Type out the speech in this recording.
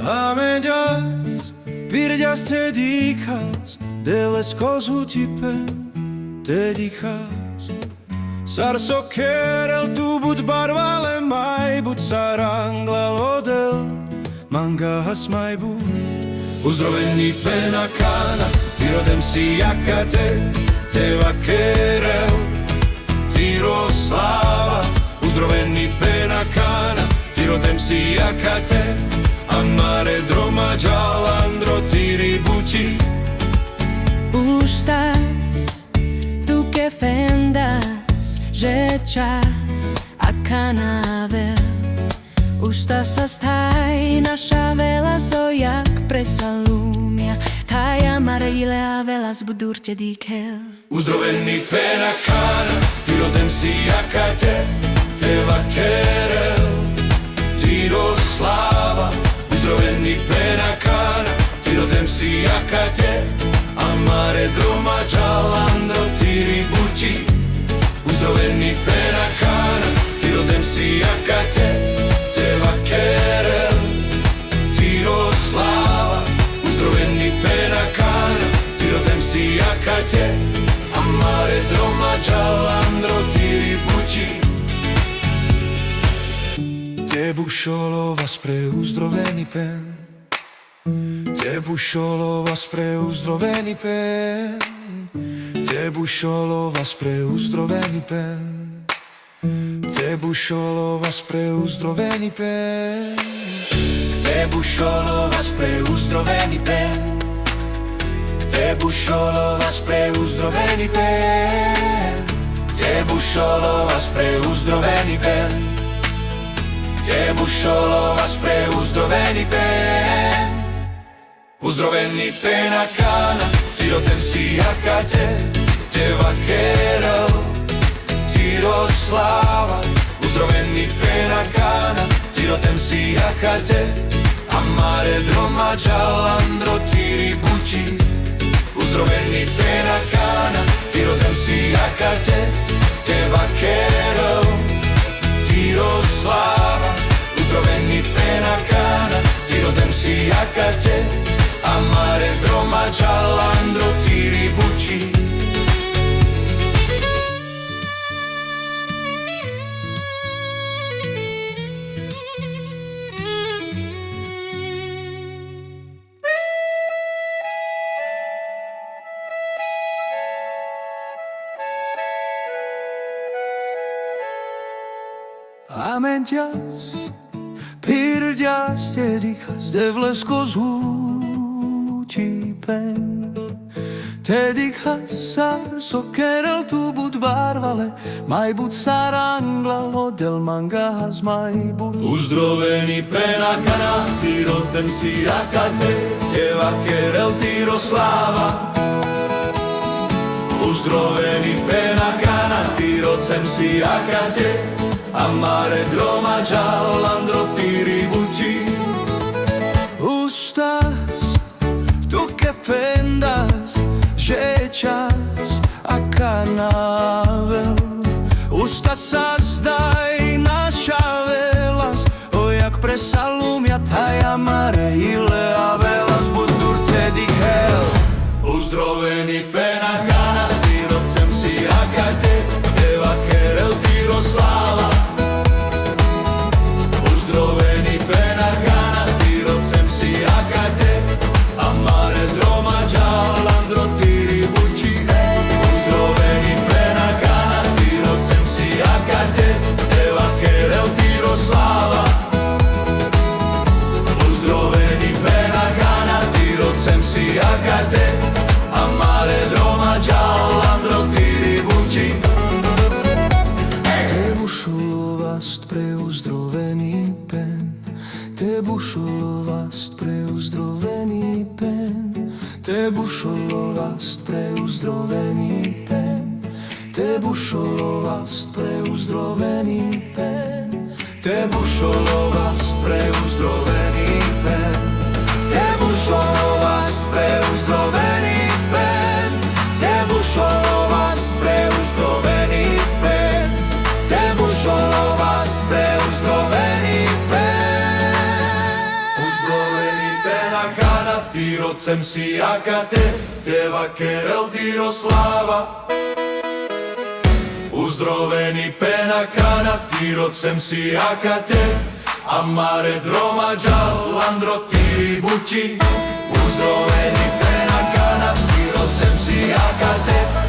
Amenjas, pirjas te dikas, deles kozu tipen te dikas. Sarso kerel tu bud barvale mai bud sarangla lodel mangahas mai bud. Uzdroveni penakana, ti rodem si jakate, te vakerel, ti roslava. Uzdroveni penakana, ti rodem si jakate, amare droma gialandro ti ribuci. Ustas, tu que fendas, že čas a kanavel. Ustas astaj naša vela so jak presalumja, taj amare ile velas budurte dikel. Uzdroveni penakana, ti rodem si jakate, te vakerel, ti roslava. Uzdroveni penakana, ti rodem si jakate, amare droma gialandro ti ribuci. Uzdroveni penakana, ti rodem si jakate, te vakerel, ti roslava. Uzdroveni penakana, ti rodem si jakate, amare droma gialandro ti ribuci. Te bušolo vas preuzdroveni pen, te bušolo vas preuzdroveni pen, te bušolo vas preuzdroveni pen, te bušolo vas preuzdroveni pen, te bušolo vas preuzdroveni pen, te bušolo vas preuzdroveni pen, te bušolo vas preuzdroveni pen, te bušolo vas preuzdroveni pen. Uzdroveni penakana, ti rodem si jakate, te vakerel, ti roslava. Uzdroveni penakana, ti rodem si jakate, amare droma gialandro ti ribuci. Uzdroveni penakana, ti rodem si jakate, te vakerel, ti roslava. Uzdroveni penakana, ti rodem si jakate, amare droma gialandro ti ribuci. Amenjas, pirjas te dikas, devles kozu pen. Te dikas sarso kerel tu bud barvale, mai bud sarangla lodel mangahas mai bud. Uzdroveni penakana, ti rodem si jakate, te vakerel ti roslava. Uzdroveni penakana, ti rodem si jakate, amare droma gialandro ti ribuci. Ustas, tu que fendas, že čas a kanavel. Ustas sazdaj naša velas, o jak presalumja taj amare ile a velas budurce dikel. Uzdroveni penakana, ti rodem si jakate, te vakerel ti roslava. Uzdroveni penakana, ti rodem si jakate, amare droma gialandro ti ribuci. Uzdroveni penakana, ti rodem si jakate, te vakerel ti roslava. Uzdroveni penakana, ti rodem si jakate, amare droma gialandro ti ribuci. Te bušulovast preuzdroveni pen, te bušulovast preuzdroveni pen, te bušulovast preuzdroveni pen, te bušulovast preuzdroveni pen, te bušulovast preuzdroveni pen, te bušulovast preuzdroveni pen, te bušulovast preuzdroveni pen, te bušulovast preuzdroveni pen. Uzdroveni rodsem si akate, teva kerel Tiroslava. Uzdroveni penakana, ti rodsem si akate, amare droma giallandro tiri bucci. Uzdroveni penakana, ti rodsem si akate.